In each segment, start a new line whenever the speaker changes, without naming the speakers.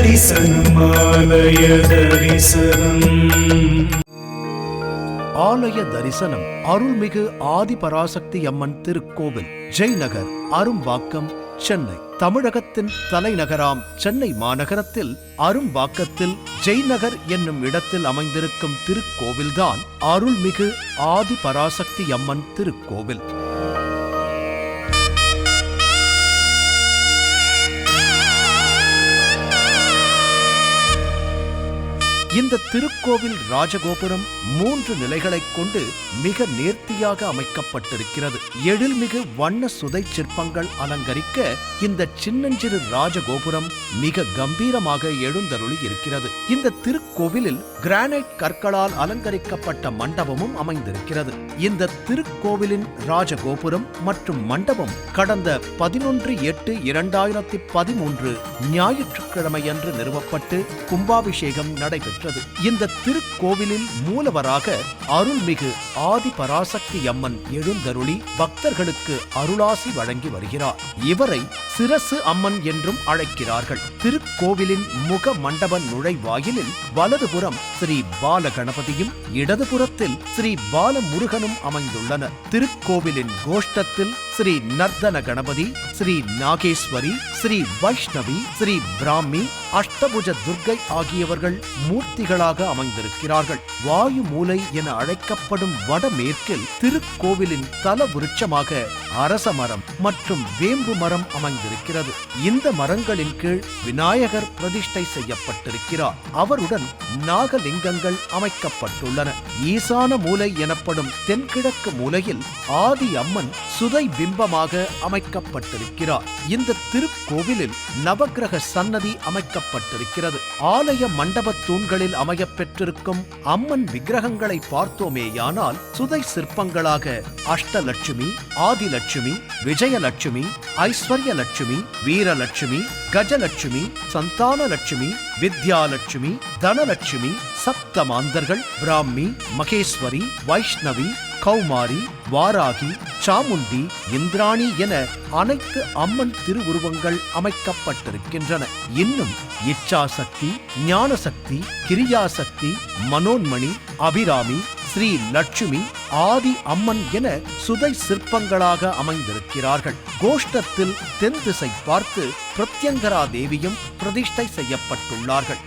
ஆலய தரிசனம்.
ஆலய தரிசனம். அருள்மிகு ஆதிபராசக்தி அம்மன் திருக்கோவில், ஜெய்நகர், அரும்பாக்கம், சென்னை. தமிழகத்தின் தலைநகராம் சென்னை மாநகரத்தில் அரும்பாக்கத்தில் ஜெய்நகர் என்னும் இடத்தில் அமைந்திருக்கும் திருக்கோவில்தான் அருள்மிகு ஆதிபராசக்தி அம்மன் திருக்கோவில். இந்த திருக்கோவில் ராஜகோபுரம் 3 நிலைகளைக் கொண்டு மிக நேர்த்தியாக அமைக்கப்பட்டிருக்கிறது. எழில்மிகு வண்ண சுதை சிற்பங்கள் அலங்கரிக்க இந்த சின்னஞ்சிறு ராஜகோபுரம் மிக கம்பீரமாக எழுந்தருளி இருக்கிறது. இந்த திருக்கோவிலில் கிரானைட் கற்களால் அலங்கரிக்கப்பட்ட மண்டபமும் அமைந்திருக்கிறது. இந்த திருக்கோவிலின் ராஜகோபுரம் மற்றும் மண்டபம் கடந்த 11/8/2013 ஞாயிற்றுக்கிழமையன்று நிறுவப்பட்டு கும்பாபிஷேகம் நடைபெற்றது. இந்த திருக்கோவிலில் மூலவராக அருள்மிகு ஆதிபராசக்தி அம்மன் எழுந்தருளி பக்தர்களுக்கு அருளாசி வழங்கி வருகிறார். இவரை சிரசு அம்மன் என்றும் அழைக்கிறார்கள். திருக்கோவிலின் முக மண்டப நுழைவாயிலில் வலதுபுறம் ஸ்ரீ பால கணபதியும் இடதுபுறத்தில் ஸ்ரீ பால முருகனும் அமைந்துள்ளனர். திருக்கோவிலின் கோஷ்டத்தில் ஸ்ரீ நர்தன கணபதி, ஸ்ரீ நாகேஸ்வரி, ஸ்ரீ வைஷ்ணவி, ஸ்ரீ பிராமி, அஷ்டபுஜ துர்க்கை ஆகியவர்கள் மூர்த்திகளாக அமைந்திருக்கிறார்கள். வாயு மூலை என அழைக்கப்படும் வடமேற்கில் திருக்கோவிலின் தல விருட்சமாக அரச மரம் மற்றும் வேம்பு மரம் அமைந்திருக்கிறது. இந்த மரங்களின் கீழ் விநாயகர் பிரதிஷ்டை செய்யப்பட்டிருக்கிறார். அவருடன் நாகலிங்கங்கள் அமைக்கப்பட்டுள்ளன. ஈசான மூலை எனப்படும் தென்கிழக்கு மூலையில் ஆதி அம்மன் சுதை பிம்பமாக அமைக்கப்பட்டிருக்கிறார். இந்த திருக்கோவிலில் நவக்கிரக சன்னதி அமைக்கப்பட்டிருக்கிறது. ஆலய மண்டப தூண்களில் அமையப் பெற்றிருக்கும் அம்மன் விக்கிரகங்களை பார்த்தோமேயானால் சுதை சிற்பங்களாக அஷ்டலட்சுமி, ஆதிலட்சுமி, விஜயலட்சுமி, ஐஸ்வர்யலட்சுமி, வீரலட்சுமி, கஜலட்சுமி, சந்தானலட்சுமி, வித்யாலட்சுமி, தனலட்சுமி, சப்தமாந்தர்கள், பிராமி, மகேஸ்வரி, வைஷ்ணவி, கௌமாரி, வாராகி, சாமுண்டி, இந்திராணி என அனைத்து அம்மன் திருவுருவங்கள் அமைக்கப்பட்டிருக்கின்றன. இன்னும் இச்சாசக்தி, ஞானசக்தி, கிரியாசக்தி, மனோன்மணி, அபிராமி, ஸ்ரீ லட்சுமி, ஆதி அம்மன் என சுதை சிற்பங்களாக அமைந்திருக்கிறார்கள். கோஷ்டத்தில் தென் திசை பார்த்து பிரத்யங்கரா தேவியும் பிரதிஷ்டை செய்யப்பட்டுள்ளார்கள்.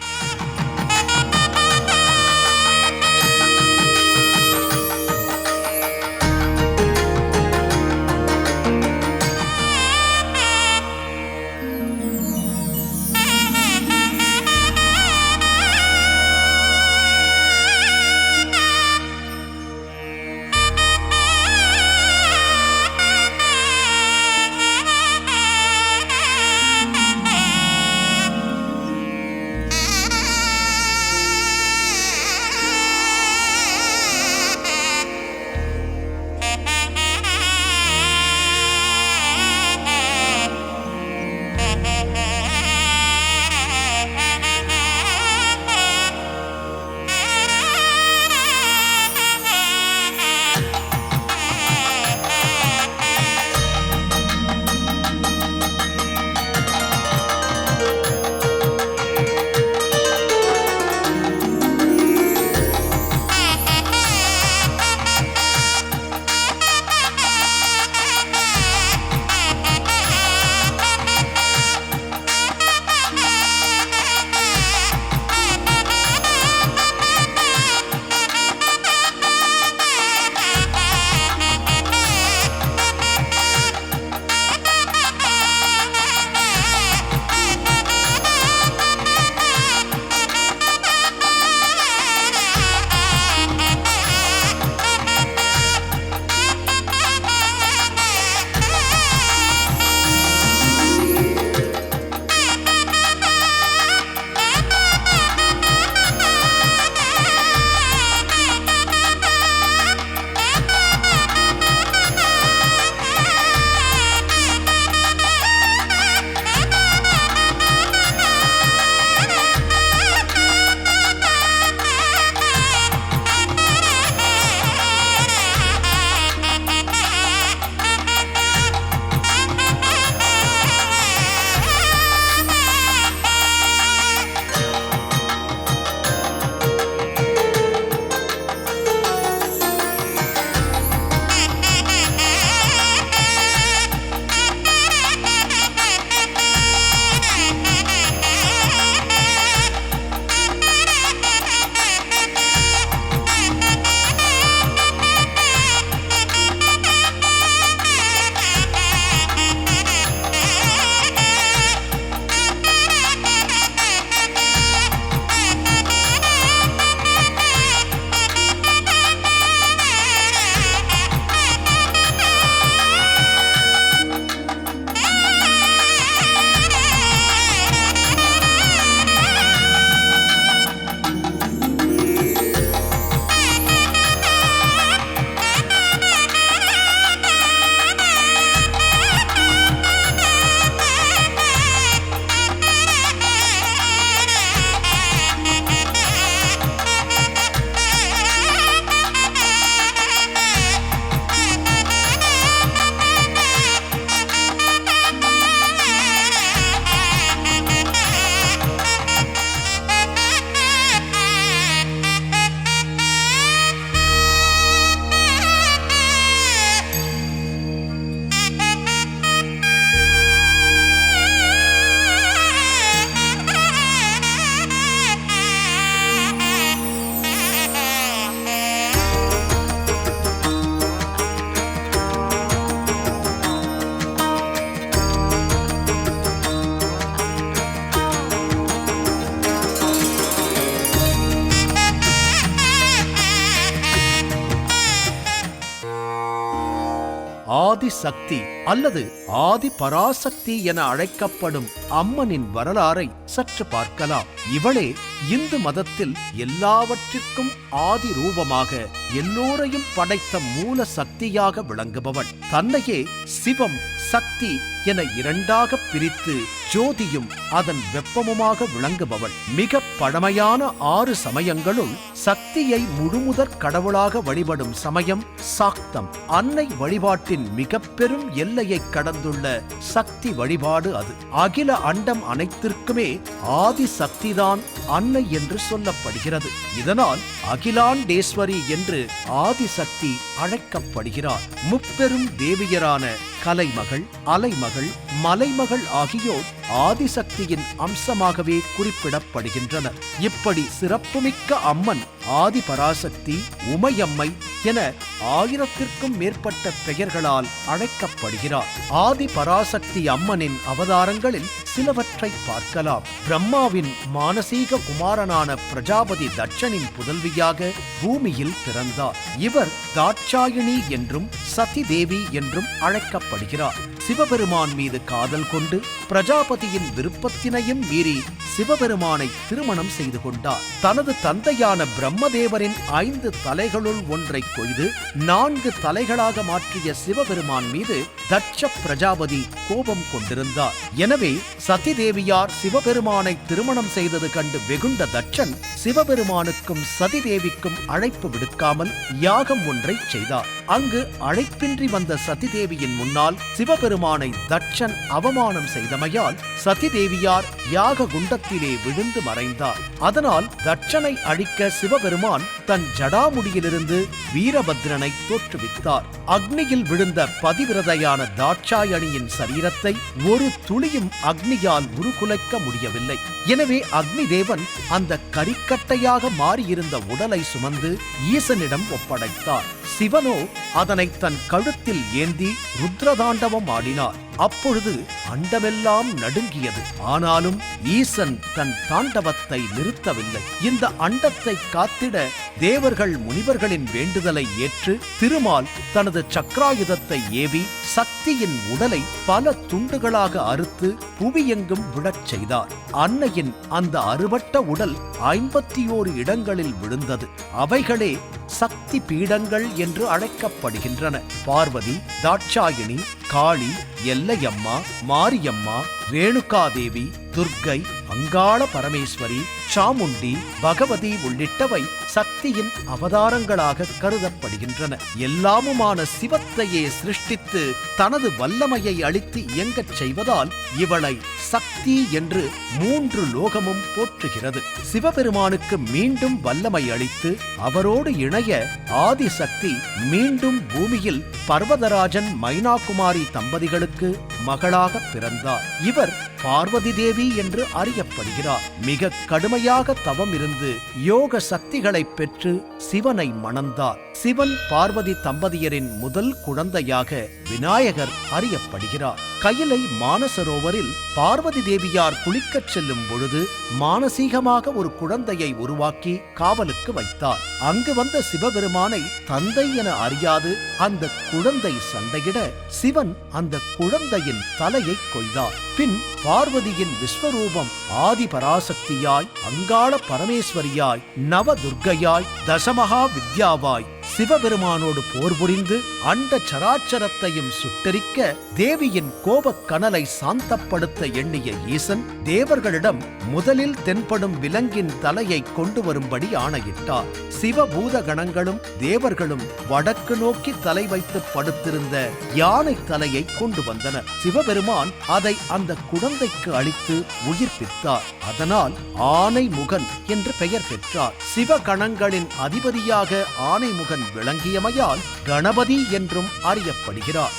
ஆதிசக்தி அல்லது ஆதி பராசக்தி என அழைக்கப்படும் அம்மனின் வரலாறை சற்று பார்க்கலாம். இவளே இந்து மதத்தில் எல்லாவற்றிற்கும் ஆதி ரூபமாக எல்லோரையும் படைத்த மூல சக்தியாக விளங்குபவள். தன்னையே சிவம் சக்தி என இரண்டாக பிரித்து ஜோதியும் அதன் வெப்பமுமாக விளங்குபவள். மிக பழமையான 6 சமயங்களுள் சக்தியை முழுமுதற் கடவுளாக வழிபடும் சமயம் சாக்தம். அன்னை வழிபாட்டின் மிக பெரும் எல்லையை கடந்துள்ள சக்தி வழிபாடு அது. அகில அண்டம் அனைத்திற்குமே ஆதி சக்திதான் அன்னை என்று சொல்லப்படுகிறது. இதனால் அகிலாண்டேஸ்வரி என்று ஆதிசக்தி அழைக்கப்படுகிறார். முப்பெரும் தேவியரான கலைமகள், அலைமகள், மலைமகள் ஆகியோர் ஆதிசக்தியின் அம்சமாகவே குறிப்பிடப்படுகின்றனர். இப்படி சிறப்புமிக்க அம்மன் ஆதிபராசக்தி, உமையம்மை என 1000ற்கும் மேற்பட்ட பெயர்களால் அழைக்கப்படுகிறார். ஆதிபராசக்தி அம்மனின் அவதாரங்களில் சிலவற்றை பார்க்கலாம். பிரம்மாவின் மானசீக குமாரனான பிரஜாபதி தட்சனின் புதல்வியாக பூமியில் பிறந்தார். இவர் தாட்சாயணி என்றும் சதி தேவி என்றும் அழைக்கப்படுகிறார். சிவபெருமான் மீது காதல் கொண்டு பிரஜாபதியின் விருப்பத்தினையும் மீறி சிவபெருமானை திருமணம் செய்து கொண்டார். தனது தந்தையான பிரம்மதேவரின் 5 தலைகளுள் ஒன்றை கொய்து 4 தலைகளாக மாற்றிய சிவபெருமான் மீது தட்ச பிரஜாபதி கோபம் கொண்டிருந்தார். எனவே சதி தேவியார் சிவபெருமானை திருமணம் செய்தது கண்டு வெகுண்ட தட்சன் சிவபெருமானுக்கும் சதி தேவிக்கும் அழைப்பு விடுக்காமல் யாகம் ஒன்றை செய்தார். அங்கு அழைப்பின்றி வந்த சதி தேவியின் முன்னால் சிவபெருமானை தட்சன் அவமானம் செய்தமையால் சதி தேவியார் யாக குண்டத்திலே விழுந்து மறைந்தார். அதனால் தட்சனை அழிக்க சிவபெருமான் தன் ஜடாமுடியிலிருந்து வீரபத்ரனை தோற்றுவித்தார். அக்னியில் விழுந்த பதிவிரதையான தாட்சாயணியின் சரீரத்தை ஒரு துளியும் அக்னியால் உருகுலைக்க முடியவில்லை. எனவே அக்னி தேவன் அந்த கரிக்கட்டையாக மாறியிருந்த உடலை சுமந்து ஈசனிடம் ஒப்படைத்தார். சிவனோ அதனை தன் கழுத்தில் ஏந்தி ருத்ரதாண்டவம் ஆடினார். அப்பொழுது அண்டமெல்லாம் நடுங்கியது. ஆனாலும் ஈசன் தன் தாண்டவத்தை நிறுத்தவில்லை. இந்த அண்டத்தை காத்திட தேவர்கள் முனிவர்களின் வேண்டுதலை ஏற்று திருமால் தனது சக்ராயுதத்தை ஏவி சக்தியின் உடலை பல துண்டுகளாக அறுத்து புவியெங்கும் விழச் செய்தார். அன்னையின் அந்த அறுபட்ட உடல் 51 இடங்களில் விழுந்தது. அவைகளே சக்தி பீடங்கள் என்று அழைக்கப்படுகின்றன. பார்வதி, தாட்சாயணி, காளி, எல்லையம்மா, மாரியம்மா, ரேணுகாதேவி, துர்க்கை, அங்காள பரமேஸ்வரி, சாமுண்டி, பகவதி உள்ளிட்டவை சக்தியின் அவதாரங்களாக கருதப்படுகின்றன. எல்லாமுமான சிவத்தையே சிருஷ்டித்து தனது வல்லமையை அளித்து இயங்கச் செய்வதால் இவளை சக்தி என்று 3 லோகமும் போற்றுகிறது. சிவபெருமானுக்கு மீண்டும் வல்லமை அளித்து அவரோடு இணைய ஆதிசக்தி மீண்டும் பூமியில் பர்வதராஜன் மைனாகுமாரி தம்பதிகளுக்கு மகளாக பிறந்தார். இவர் பார்வதி தேவி என்று அறியப்படுகிறார். மிக கடுமையாக தவம் இருந்து யோக சக்திகளை பெற்று சிவனை மணந்தார். சிவன் பார்வதி தம்பதியரின் முதல் குழந்தையாக விநாயகர் அறியப்படுகிறார். கயிலை மானசரோவரில் பார்வதி தேவியார் குளிக்கச் செல்லும் பொழுது மானசீகமாக ஒரு குழந்தையை உருவாக்கி காவலுக்கு வைத்தார். அங்கு வந்த சிவபெருமானை தந்தை என அறியாது அந்த குழந்தை சண்டையிட சிவன் அந்த குழந்தையின் தலையை கொய்தார். பின் பார்வதியின் விஸ்வரூபம் ஆதிபராசக்தியாய், அங்காள பரமேஸ்வரியாய், நவதுர்க்கையாய், தசமகா வித்யாவாய் சிவபெருமானோடு போர் புரிந்து அண்ட சராச்சரத்தையும் சுட்டரிக்க தேவியின் கோபக் கனலை சாந்தப்படுத்த எண்ணிய ஈசன் தேவர்களிடம் முதலில் தென்படும் விலங்கின் தலையை கொண்டு வரும்படி ஆணையிட்டார். சிவபூத கணங்களும் தேவர்களும் வடக்கு நோக்கி தலை வைத்து படுத்திருந்த யானை தலையை கொண்டு வந்தனர். சிவபெருமான் அதை அந்த குழந்தைக்கு அளித்து உயிர்ப்பித்தார். அதனால் ஆனைமுகன் என்று பெயர் பெற்றார். சிவகணங்களின் அதிபதியாக ஆனைமுகன் விளங்கியமையால் கணபதி என்றும் அறியப்படுகிறார்.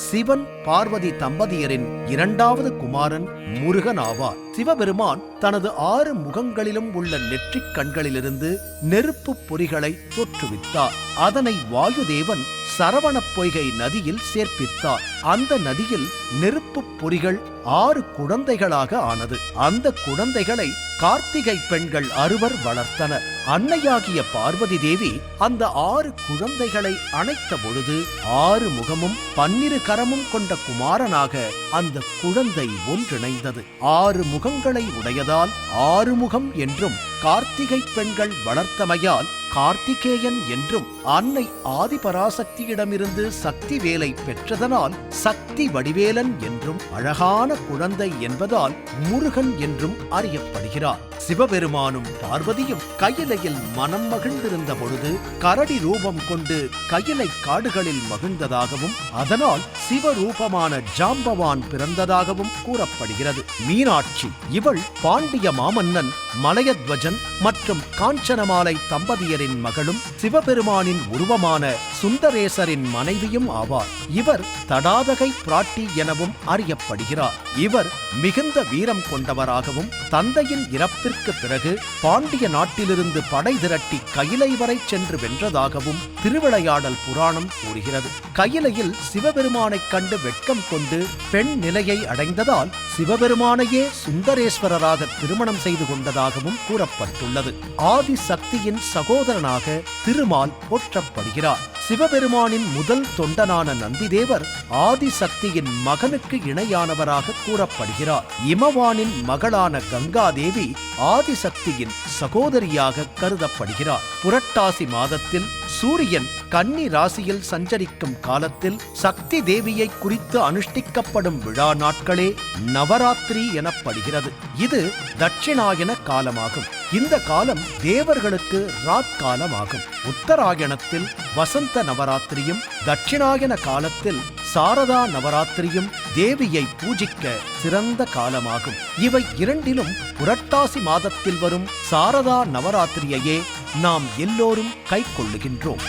சிவன் பார்வதி தம்பதியரின் இரண்டாவது குமாரன் முருகன் ஆவார். சிவபெருமான் தனது 6 முகங்களிலும் உள்ள நெற்றிக் கண்களிலிருந்து நெருப்பு பொறிகளை தோற்றுவித்தார். அதனை வாயுதேவன் சரவணப் பொய்கை நதியில் சேர்ப்பித்தார். அந்த நதியில் நெருப்பு பொறிகள் 6 குழந்தைகளாக ஆனது. அந்த குழந்தைகளை கார்த்திகை பெண்கள் 6 வளர்த்தனர். அன்னையாகிய பார்வதி தேவி அந்த 6 குழந்தைகளை அணைத்த பொழுது 6 முகமும் 12 கரமும் கொண்ட குமாரனாக அந்த குழந்தை ஒன்றிணைந்தது. 6 முகங்களை உடையதால் 6 முகம் என்றும், கார்த்திகை பெண்கள் வளர்த்தமையால் கார்த்திகேயன் என்றும், அன்னை ஆதிபராசக்தியிடமிருந்து சக்தி வேலை பெற்றதனால் சக்தி வடிவேலன் என்றும், அழகான குழந்தை என்பதால் முருகன் என்றும் அறியப்படுகிறார். சிவபெருமானும் பார்வதியும் கையிலையில் மனம் மகிழ்ந்திருந்த பொழுது கரடி ரூபம் கொண்டு கையிலை காடுகளில் மகிழ்ந்ததாகவும், அதனால் சிவரூபமான ஜாம்பவான் பிறந்ததாகவும் கூறப்படுகிறது. மீனாட்சி இவள் பாண்டிய மாமன்னன் மலையத்வஜன் மற்றும் காஞ்சனமாலை தம்பதியரின் மகளும் சிவபெருமானின் உருவமான சுந்தரேசரின் மனைவியும் ஆவார். இவர் தடாதகை பிராட்டி எனவும் அறியப்படுகிறார். இவர் மிகுந்த வீரம் கொண்டவராகவும், தந்தையின் இறப்பிற்கு பிறகு பாண்டிய நாட்டிலிருந்து படை திரட்டி கையிலை வரை சென்று வென்றதாகவும் திருவிளையாடல் புராணம் கூறுகிறது. கையிலையில் சிவபெருமானைக் கண்டு வெட்கம் கொண்டு பெண் நிலையை அடைந்ததால் சிவபெருமானையே சுந்தரேஸ்வரராக திருமணம் செய்து கொண்டதாகவும் கூறப்பட்டுள்ளது. ஆதி சக்தியின் சகோதரனாக திருமால் போற்றப்படுகிறார். சிவபெருமானின் முதல் தொண்டனான நந்திதேவர் ஆதிசக்தியின் மகனுக்கு இணையானவராக கூறப்படுகிறார். இமவானின் மகளான கங்காதேவி ஆதிசக்தியின் சகோதரியாக கருதப்படுகிறார். புரட்டாசி மாதத்தில் சூரியன் கன்னி ராசியில் சஞ்சரிக்கும் காலத்தில் சக்தி தேவியை குறித்து அனுஷ்டிக்கப்படும் விழா நாட்களே நவராத்திரி எனப்படுகிறது. இது தட்சிணாயன காலமாகும். இந்த காலம் தேவர்களுக்கு ராத்காலமாகும். உத்தராயணத்தில் வசந்த நவராத்திரியும், தட்சிணாயன காலத்தில் சாரதா நவராத்திரியும் தேவியை பூஜிக்க சிறந்த காலமாகும். இவை இரண்டிலும் புரட்டாசி மாதத்தில் வரும் சாரதா நவராத்திரியையே நாம் எல்லோரும் கைக்கொள்ளுகின்றோம்.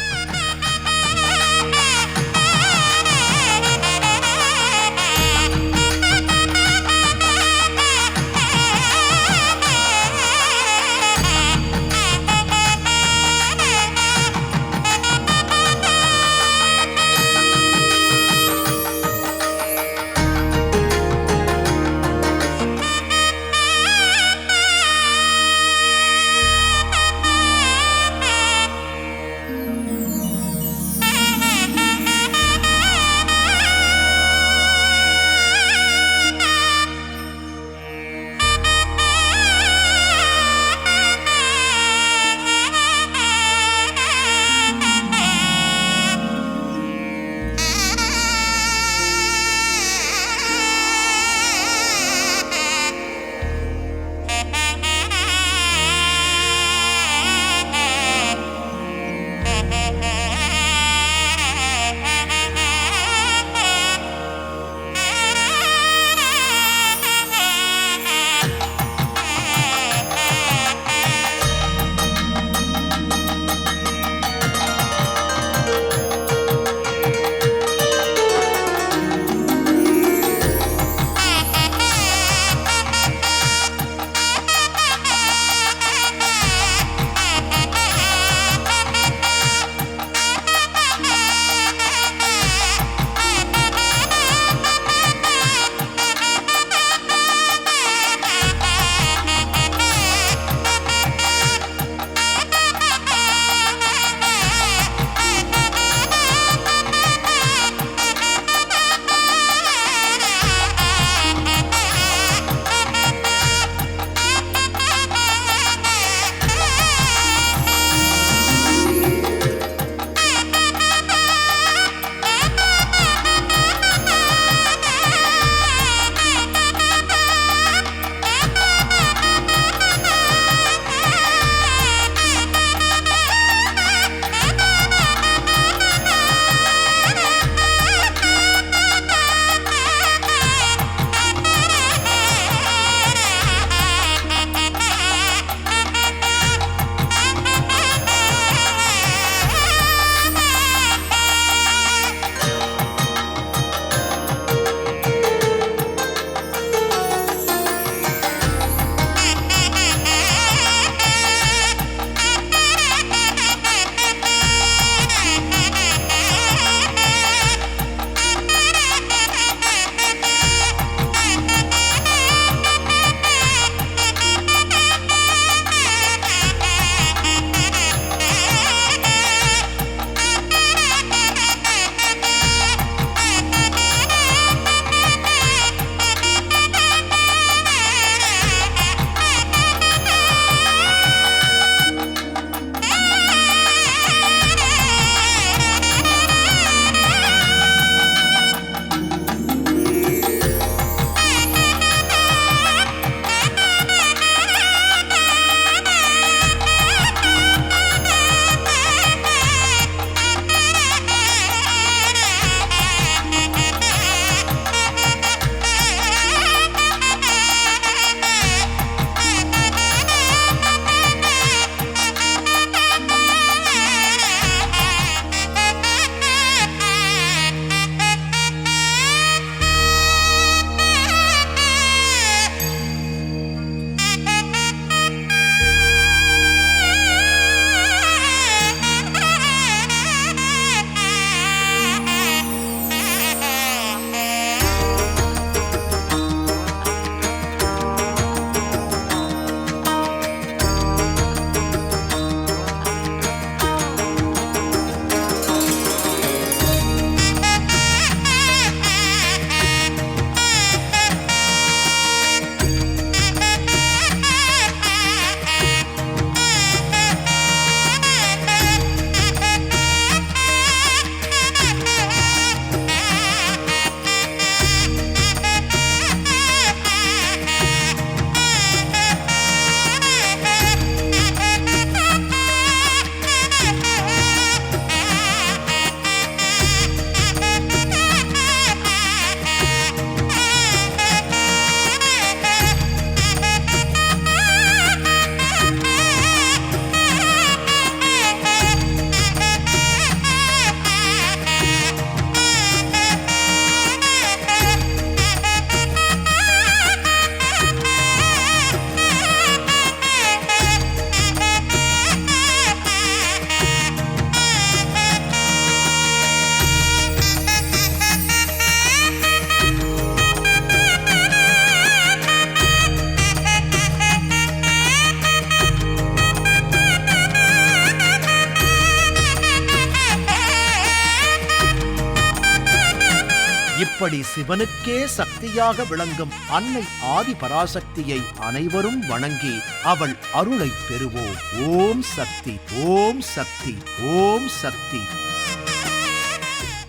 இப்படி சிவனுக்கே சக்தியாக விளங்கும் அன்னை ஆதி பராசக்தியை அனைவரும் வணங்கி அவள் அருளை பெறுவோம். ஓம் சக்தி, ஓம் சக்தி, ஓம் சக்தி.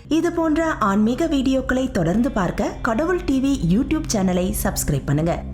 இது போன்ற ஆன்மீக வீடியோக்களை தொடர்ந்து பார்க்க கடவுள் டிவி யூடியூப் சேனலை சப்ஸ்கிரைப் பண்ணுங்க.